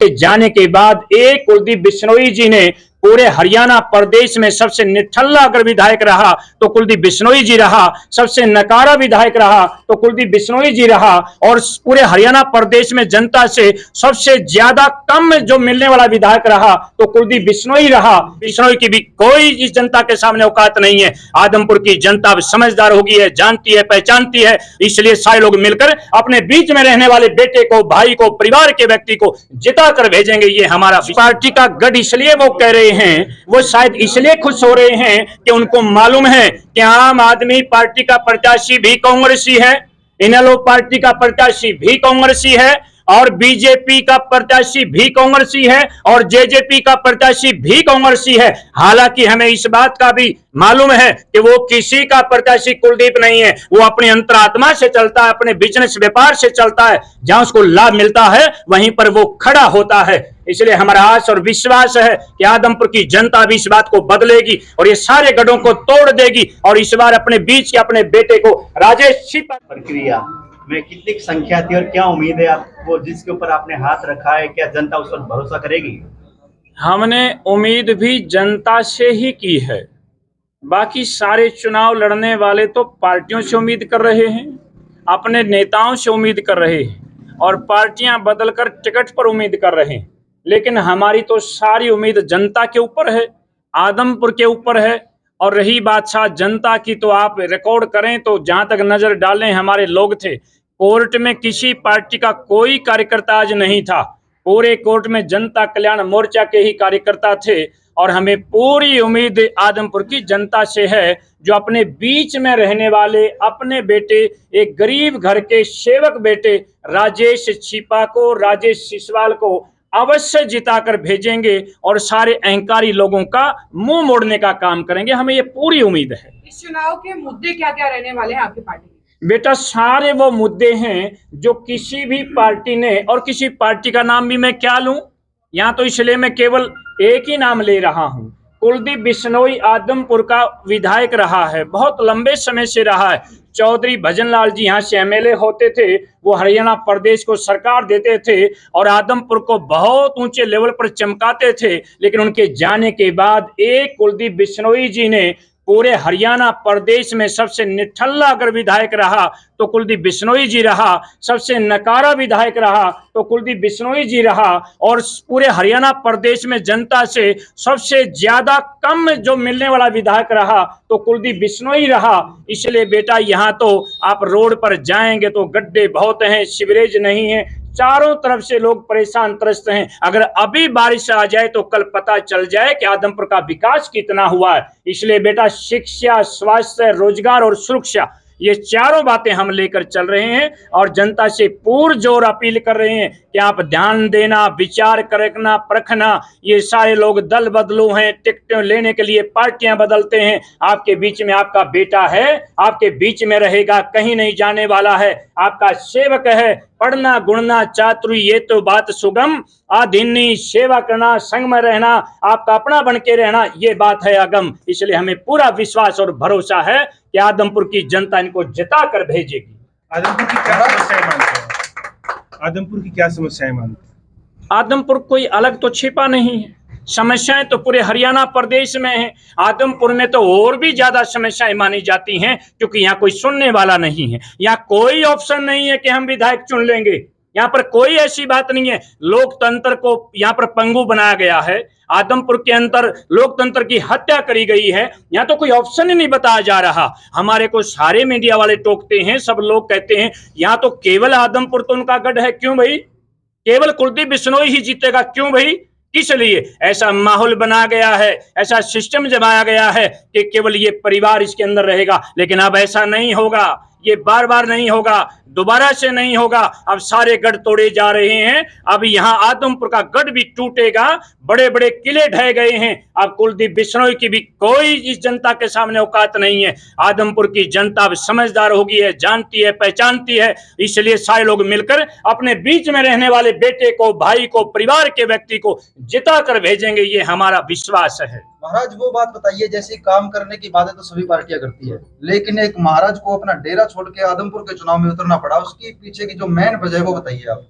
जाने के बाद एक कुलदीप बिश्नोई जी ने पूरे हरियाणा प्रदेश में सबसे निठल्ला अगर विधायक रहा तो कुलदीप बिश्नोई जी रहा, सबसे नकारा विधायक रहा तो कुलदीप बिश्नोई जी रहा, और पूरे हरियाणा प्रदेश में जनता से सबसे ज्यादा कम जो मिलने वाला विधायक रहा तो कुलदीप बिश्नोई रहा। बिश्नोई की भी कोई इस जनता के सामने औकात नहीं है। आदमपुर की जनता समझदार होगी है, जानती है, पहचानती है, इसलिए सारे लोग मिलकर अपने बीच में रहने वाले बेटे को, भाई को, परिवार के व्यक्ति को जिता कर भेजेंगे। ये हमारा पार्टी का गढ़ इसलिए वो कह रहे हैं, वो शायद इसलिए खुश हो रहे हैं कि उनको मालूम है कि आम आदमी पार्टी का प्रत्याशी भी कांग्रेसी है, इनेलो पार्टी का प्रत्याशी भी कांग्रेसी है, और बीजेपी का प्रत्याशी भी कांग्रेसी है, और जेजेपी का प्रत्याशी भी कांग्रेसी है। हालांकि हमें इस बात का भी मालूम है कि वो किसी का प्रत्याशी कुलदीप नहीं है, वो अपनी अंतरात्मा से चलता है, अपने बिजनेस व्यापार से चलता है, जहां उसको लाभ मिलता है वहीं पर वो खड़ा होता है। इसलिए हमारा आस और विश्वास है कि आदमपुर की जनता भी इस बात को बदलेगी और ये सारे गढ़ों को तोड़ देगी, और इस बार अपने बीच के अपने बेटे को राजेश प्रक्रिया में कितनी संख्या थी और क्या उम्मीद है आपको, जिसके ऊपर आपने हाथ रखा है, क्या जनता उस पर भरोसा करेगी? हमने उम्मीद भी जनता से ही की है। बाकी सारे चुनाव लड़ने वाले तो पार्टियों से उम्मीद कर रहे हैं, अपने नेताओं से उम्मीद कर रहे हैं, और पार्टियां बदलकर टिकट पर उम्मीद कर रहे हैं। लेकिन हमारी तो सारी उम्मीद जनता के ऊपर है, आदमपुर के ऊपर है। और रही बात साथ जनता की, तो आप रिकॉर्ड करें तो जहां तक नजर डालें हमारे लोग थे। कोर्ट में किसी पार्टी का कोई कार्यकर्ता आज नहीं था, पूरे कोर्ट में जनता कल्याण मोर्चा के ही कार्यकर्ता थे। और हमें पूरी उम्मीद आदमपुर की जनता से है, जो अपने बीच में रहने वाले अपने बेटे, एक गरीब घर के सेवक बेटे राजेश छिपा को, राजेश सिसवाल को अवश्य जिताकर भेजेंगे और सारे अहंकारी लोगों का मुंह मोड़ने का काम करेंगे। हमें ये पूरी उम्मीद है। इस चुनाव के मुद्दे क्या क्या रहने वाले हैं आपकी पार्टी के? बेटा, सारे वो मुद्दे हैं जो किसी भी पार्टी ने, और किसी पार्टी का नाम भी मैं क्या लूं यहाँ, तो इसलिए मैं केवल एक ही नाम ले रहा हूं। कुलदीप बिश्नोई आदमपुर का विधायक रहा है, बहुत लंबे समय से रहा है। चौधरी भजनलाल जी यहाँ से एमएलए होते थे, वो हरियाणा प्रदेश को सरकार देते थे और आदमपुर को बहुत ऊंचे लेवल पर चमकाते थे। लेकिन उनके जाने के बाद एक कुलदीप बिश्नोई जी ने पूरे हरियाणा प्रदेश में सबसे निठल्ला अगर विधायक रहा तो कुलदीप बिश्नोई जी रहा, सबसे नकारा विधायक रहा तो कुलदीप बिश्नोई जी रहा, और पूरे हरियाणा प्रदेश में जनता से सबसे ज्यादा कम जो मिलने वाला विधायक रहा तो कुलदीप बिश्नोई रहा। इसलिए बेटा, यहाँ तो आप रोड पर जाएंगे तो गड्ढे बहुत हैं, सीवरेज नहीं है, चारों तरफ से लोग परेशान त्रस्त हैं। अगर अभी बारिश आ जाए तो कल पता चल जाए कि आदमपुर का विकास कितना हुआ है। इसलिए बेटा, शिक्षा, स्वास्थ्य, रोजगार और सुरक्षा, ये चारों बातें हम लेकर चल रहे हैं और जनता से पुरजोर अपील कर रहे हैं कि आप ध्यान देना, विचार करना, परखना। ये सारे लोग दल बदलू हैं, टिकट लेने के लिए पार्टियां बदलते हैं। आपके बीच में आपका बेटा है, आपके बीच में रहेगा, कहीं नहीं जाने वाला है, आपका सेवक है। पढ़ना, गुणना, चातुर्य, ये तो बात सुगम, आधीनी, सेवा करना, संग में रहना, आपका अपना बन के रहना, ये बात है अगम। इसलिए हमें पूरा विश्वास और भरोसा है कि आदमपुर की जनता इनको जिता कर भेजेगी। आदमपुर की क्या समस्याएं मानते हैं? आदमपुर की क्या समस्याएं मानते हैं? आदमपुर कोई अलग तो छिपा नहीं है, समस्याएं तो पूरे हरियाणा प्रदेश में हैं। आदमपुर में तो और भी ज्यादा समस्याएं मानी जाती हैं, क्योंकि यहाँ कोई सुनने वाला नहीं है। यहाँ कोई ऑप्शन नहीं है कि हम विधायक चुन लेंगे, यहाँ पर कोई ऐसी बात नहीं है। लोकतंत्र को यहाँ पर पंगु बनाया गया है, आदमपुर के अंदर लोकतंत्र की हत्या करी गई है। यहाँ तो कोई ऑप्शन ही नहीं बताया जा रहा। हमारे को सारे मीडिया वाले टोकते हैं, सब लोग कहते हैं यहाँ तो केवल आदमपुर तो उनका गढ़ है। क्यों भाई? केवल कुलदीप बिश्नोई ही जीतेगा? क्यों भाई? किस लिए? ऐसा माहौल बना गया है, ऐसा सिस्टम जमाया गया है कि केवल ये परिवार इसके अंदर रहेगा। लेकिन अब ऐसा नहीं होगा, ये बार बार नहीं होगा, दोबारा से नहीं होगा। अब सारे गढ़ तोड़े जा रहे हैं, अब यहाँ आदमपुर का गढ़ भी टूटेगा, बड़े बड़े किले ढह गए हैं। अब कुलदीप बिश्नोई की भी कोई इस जनता के सामने औकात नहीं है। आदमपुर की जनता अब समझदार होगी है, जानती है, पहचानती है, इसलिए सारे लोग मिलकर अपने बीच में रहने वाले बेटे को, भाई को, परिवार के व्यक्ति को जिता कर भेजेंगे। ये हमारा विश्वास है। महाराज, वो बात बताइए, जैसे काम करने की बातें तो सभी पार्टियां करती है, लेकिन एक महाराज को अपना डेरा छोड़ के आदमपुर के चुनाव में उतरना पड़ा, उसकी पीछे की जो मेन वजह है वो बताइए आप।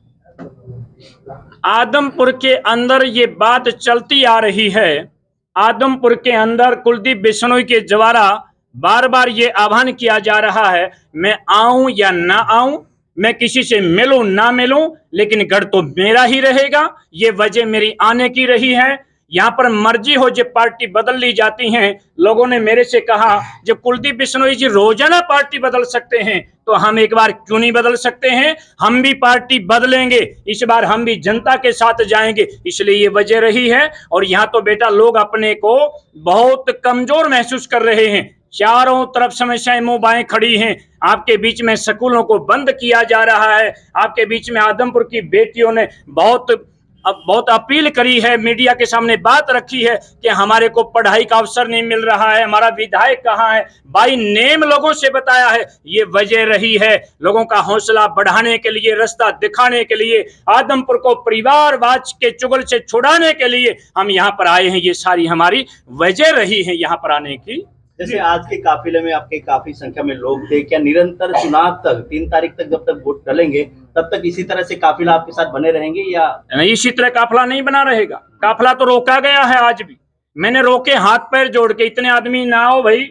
आदमपुर के अंदर ये बात चलती आ रही है। आदमपुर के अंदर कुलदीप बिश्नोई के द्वारा बार बार ये आह्वान किया जा रहा है, मैं आऊं या ना आऊं, मैं किसी से मिलूं ना मिलूं, लेकिन गढ़ तो मेरा ही रहेगा। ये वजह मेरी आने की रही है। यहाँ पर मर्जी हो जब पार्टी बदल ली जाती हैं। लोगों ने मेरे से कहा जब कुलदीप बिश्नोई जी रोजाना पार्टी बदल सकते हैं तो हम एक बार क्यों नहीं बदल सकते हैं। हम भी पार्टी बदलेंगे, इस बार हम भी जनता के साथ जाएंगे, इसलिए ये वजह रही है। और यहाँ तो बेटा लोग अपने को बहुत कमजोर महसूस कर रहे हैं। चारों तरफ समस्याएं मुंह बाएं खड़ी हैं। आपके बीच में स्कूलों को बंद किया जा रहा है। आपके बीच में आदमपुर की बेटियों ने बहुत अपील करी है, मीडिया के सामने बात रखी है कि हमारे को पढ़ाई का अवसर नहीं मिल रहा है, हमारा विधायक कहाँ है, बाई नेम लोगों से बताया है। ये वजह रही है। लोगों का हौसला बढ़ाने के लिए, रास्ता दिखाने के लिए, आदमपुर को परिवारवाद के चुगल से छुड़ाने के लिए हम यहाँ पर आए हैं। ये सारी हमारी वजह रही है यहाँ पर आने की। जैसे आज के काफिले में आपके काफी संख्या में लोग थे, क्या निरंतर चुनाव तक 3 तारीख तक जब तक वोट डलेंगे तब तक इसी तरह से काफिला आपके साथ बने रहेंगे या नहीं? इसी तरह काफिला नहीं बना रहेगा। काफिला तो रोका गया है। आज भी मैंने रोके, हाथ पैर जोड़ के, इतने आदमी ना हो भाई,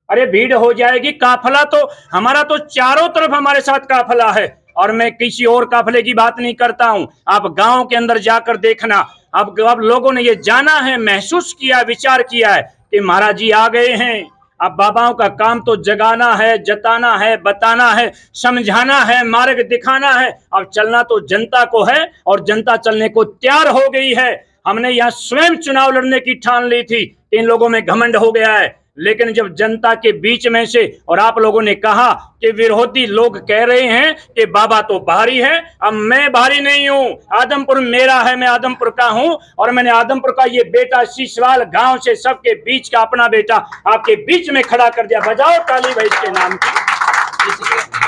अरे भीड़ हो जाएगी। काफिला तो हमारा तो चारों तरफ हमारे साथ काफिला है। और मैं किसी और काफिले की बात नहीं करता हूं। आप गांव के अंदर जाकर देखना। अब लोगों ने ये जाना है, महसूस किया, विचार किया है कि महाराज जी आ गए हैं। अब बाबाओं का काम तो जगाना है, जताना है, बताना है, समझाना है, मार्ग दिखाना है। अब चलना तो जनता को है और जनता चलने को तैयार हो गई है। हमने यहाँ स्वयं चुनाव लड़ने की ठान ली थी। इन लोगों में घमंड हो गया है, लेकिन जब जनता के बीच में से और आप लोगों ने कहा कि विरोधी लोग कह रहे हैं कि बाबा तो बाहरी है, अब मैं बाहरी नहीं हूं, आदमपुर मेरा है, मैं आदमपुर का हूं। और मैंने आदमपुर का ये बेटा सीसवाल गांव से सबके बीच का अपना बेटा आपके बीच में खड़ा कर दिया। बजाओ ताली भाई इसके नाम की।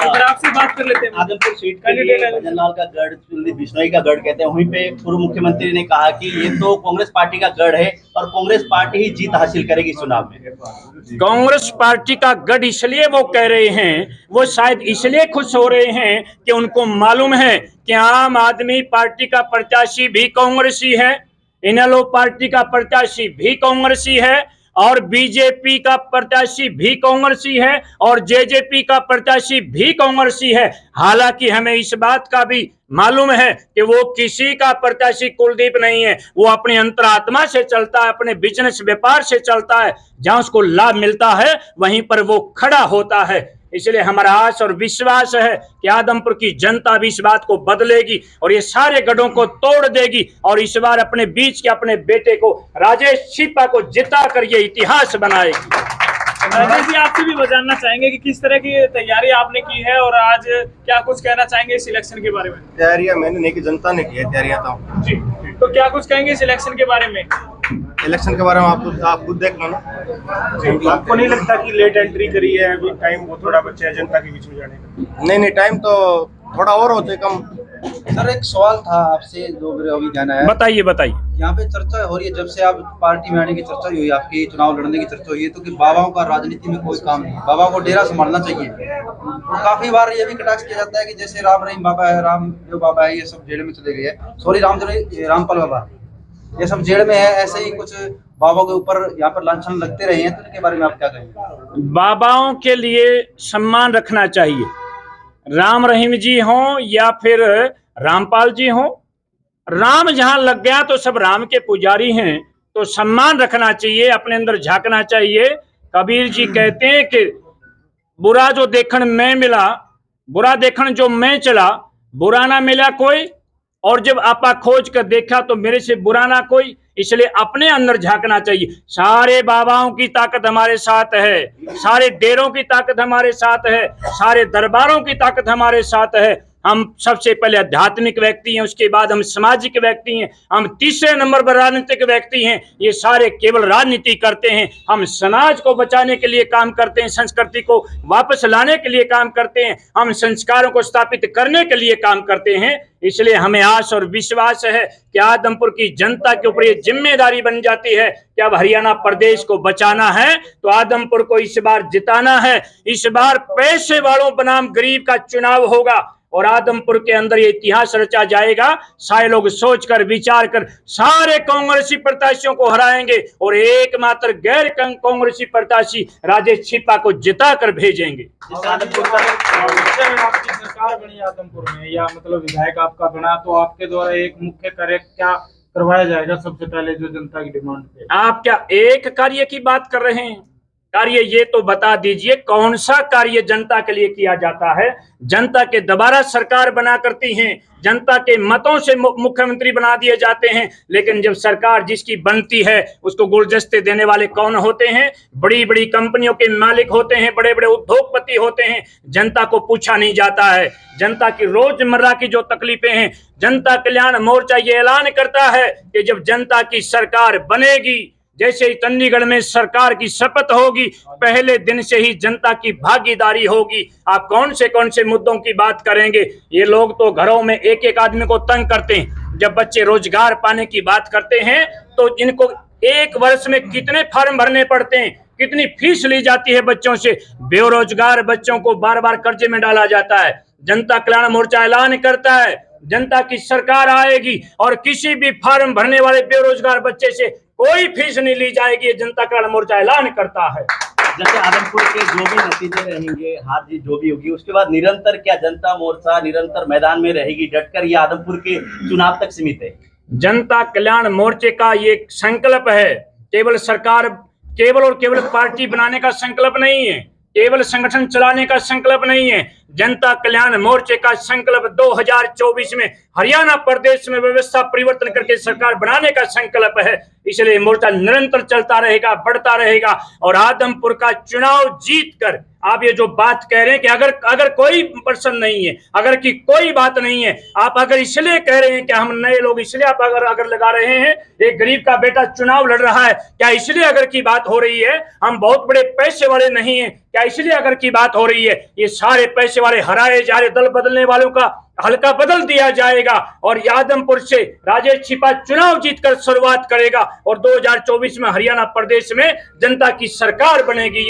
आपसे बात कर लेते हैं। आदमपुर सीट के लिए भजनलाल का गढ़, कुलदीप बिश्नोई का गढ़ कहते हैं। वहीं पे पूर्व मुख्यमंत्री ने कहा कि ये तो कांग्रेस पार्टी का गढ़ है और कांग्रेस पार्टी ही जीत हासिल करेगी इस चुनाव में। कांग्रेस पार्टी का गढ़ इसलिए वो कह रहे हैं, वो शायद इसलिए खुश हो रहे हैं कि उनको मालूम है कि आम आदमी पार्टी का प्रत्याशी भी कांग्रेसी है, इनेलो पार्टी का प्रत्याशी भी कांग्रेसी है, और बीजेपी का प्रत्याशी भी कांग्रेसी है, और जेजेपी का प्रत्याशी भी कांग्रेसी है। हालांकि हमें इस बात का भी मालूम है कि वो किसी का प्रत्याशी कुलदीप नहीं है। वो अपनी अंतरात्मा से चलता है, अपने बिजनेस व्यापार से चलता है। जहां उसको लाभ मिलता है वहीं पर वो खड़ा होता है। इसलिए हमारा आस और विश्वास है कि आदमपुर की जनता भी इस बात को बदलेगी और ये सारे गढ़ों को तोड़ देगी और इस बार अपने बीच के अपने बेटे को, राजेश छिपा को, जिता कर ये इतिहास बनाएगी। राजेश जी, आपसे भी जानना चाहेंगे कि किस तरह की तैयारी आपने की है और आज क्या कुछ कहना चाहेंगे इस इलेक्शन के बारे में। तैयारियां मैंने नहीं की, जनता ने की है तैयारियां तो। जी, तो क्या कुछ कहेंगे इस इलेक्शन के बारे में। इलेक्शन के बारे में आप खुद देख लो ना। आपको नहीं लगता कि लेट एंट्री करी है, अभी टाइम वो थोड़ा बचा है जनता के बीच में जाने का? नहीं, टाइम तो थोड़ा और होते कम। सर एक सवाल था आपसे जो मेरे अभी ध्यान आया। बताइए। यहाँ पे चर्चा हो रही है, जब से आप पार्टी में आने की चर्चा हुई, आपकी चुनाव लड़ने की चर्चा हुई है, तो कि बाबाओं का राजनीति में कोई काम नहीं, बाबा को डेरा संभालना चाहिए। तो काफी बार ये भी कटाक्ष किया जाता है कि जैसे राम रहीम बाबा है, रामदेव बाबा है, ये सब जेल में चले गए हैं, सॉरी रामपाल बाबा, ये सब जेल में है। ऐसे ही कुछ बाबा के ऊपर यहाँ पर लांछन लगते रहे हैं, तो इनके बारे में आप क्या कहेंगे। बाबाओं के लिए सम्मान रखना चाहिए, राम रहीम जी हों या फिर रामपाल जी हों। राम जहां लग गया तो सब राम के पुजारी हैं, तो सम्मान रखना चाहिए, अपने अंदर झांकना चाहिए। कबीर जी कहते हैं कि बुरा जो देखण मैं मिला, बुरा देखण जो मैं चला, बुरा ना मिला कोई, और जब आपा खोज कर देखा तो मेरे से बुरा ना कोई। इसलिए अपने अंदर झांकना चाहिए। सारे बाबाओं की ताकत हमारे साथ है, सारे डेरों की ताकत हमारे साथ है, सारे दरबारों की ताकत हमारे साथ है। हम सबसे पहले आध्यात्मिक व्यक्ति हैं, उसके बाद हम सामाजिक व्यक्ति हैं, हम तीसरे नंबर पर राजनीतिक व्यक्ति हैं। ये सारे केवल राजनीति करते हैं, हम समाज को बचाने के लिए काम करते हैं, संस्कृति को वापस लाने के लिए काम करते हैं, हम संस्कारों को स्थापित करने के लिए काम करते हैं। इसलिए हमें आस और विश्वास है कि आदमपुर की जनता के ऊपर ये जिम्मेदारी बन जाती है कि अब हरियाणा प्रदेश को बचाना है तो आदमपुर को इस बार जिताना है। इस बार पैसे वालों बनाम गरीब का चुनाव होगा और आदमपुर के अंदर ये इतिहास रचा जाएगा। सारे लोग सोचकर विचार कर सारे कांग्रेसी प्रत्याशियों को हराएंगे और एकमात्र गैर कांग्रेसी प्रत्याशी राजेश छिपा को जिता कर भेजेंगे। आपकी सरकार बनी आदमपुर में या मतलब विधायक आपका बना, तो आपके द्वारा एक मुख्य कार्य क्या करवाया जाएगा सबसे पहले जो जनता की डिमांड पे? आप क्या एक कार्य की बात कर रहे हैं? कार्य ये तो बता दीजिए कौन सा कार्य जनता के लिए किया जाता है। जनता के दोबारा सरकार बना करती हैं, जनता के मतों से मुख्यमंत्री बना दिए जाते हैं, लेकिन जब सरकार जिसकी बनती है उसको गुलदस्ते देने वाले कौन होते हैं? बड़ी बड़ी कंपनियों के मालिक होते हैं, बड़े बड़े उद्योगपति होते हैं। जनता को पूछा नहीं जाता है। जनता की रोजमर्रा की जो तकलीफें हैं, जनता कल्याण मोर्चा ये ऐलान करता है कि जब जनता की सरकार बनेगी, जैसे ही चंडीगढ़ में सरकार की शपथ होगी, पहले दिन से ही जनता की भागीदारी होगी। आप कौन से मुद्दों की बात करेंगे? ये लोग तो घरों में एक एक आदमी को तंग करते हैं। जब बच्चे रोजगार पाने की बात करते हैं तो इनको एक वर्ष में कितने फॉर्म भरने पड़ते हैं, कितनी फीस ली जाती है बच्चों से। बेरोजगार बच्चों को बार बार कर्जे में डाला जाता है। जनता कल्याण मोर्चा ऐलान करता है जनता की सरकार आएगी और किसी भी फॉर्म भरने वाले बेरोजगार बच्चे से कोई फीस नहीं ली जाएगी। ये जनता कल्याण मोर्चा ऐलान करता है। जैसे आदमपुर के जो भी नतीजे रहेंगे, हार जीत जो भी होगी, उसके बाद निरंतर क्या जनता मोर्चा निरंतर मैदान में रहेगी डटकर, या आदमपुर के चुनाव तक सीमित है? जनता कल्याण मोर्चे का ये संकल्प है, केवल और केवल पार्टी बनाने का संकल्प नहीं है, केवल संगठन चलाने का संकल्प नहीं है। जनता कल्याण मोर्चे का संकल्प 2024 में हरियाणा प्रदेश में व्यवस्था परिवर्तन करके सरकार बनाने का संकल्प है। इसलिए मोर्चा निरंतर चलता रहेगा, बढ़ता रहेगा और आदमपुर का चुनाव जीतकर आप ये जो बात कह रहे हैं कि अगर कोई पर्सन नहीं है, अगर की कोई बात नहीं है, आप अगर इसलिए कह रहे हैं कि हम नए लोग इसलिए आप अगर लगा रहे हैं, एक गरीब का बेटा चुनाव लड़ रहा है, क्या इसलिए अगर की बात हो रही है? हम बहुत बड़े पैसे वाले नहीं है, क्या इसलिए अगर की बात हो रही है? ये सारे पैसे वाले हराए जा रहे, दल बदलने वालों का हल्का बदल दिया जाएगा और आदमपुर से राजेश छिपा चुनाव जीतकर शुरुआत करेगा और 2024 में हरियाणा प्रदेश में जनता की सरकार बनेगी।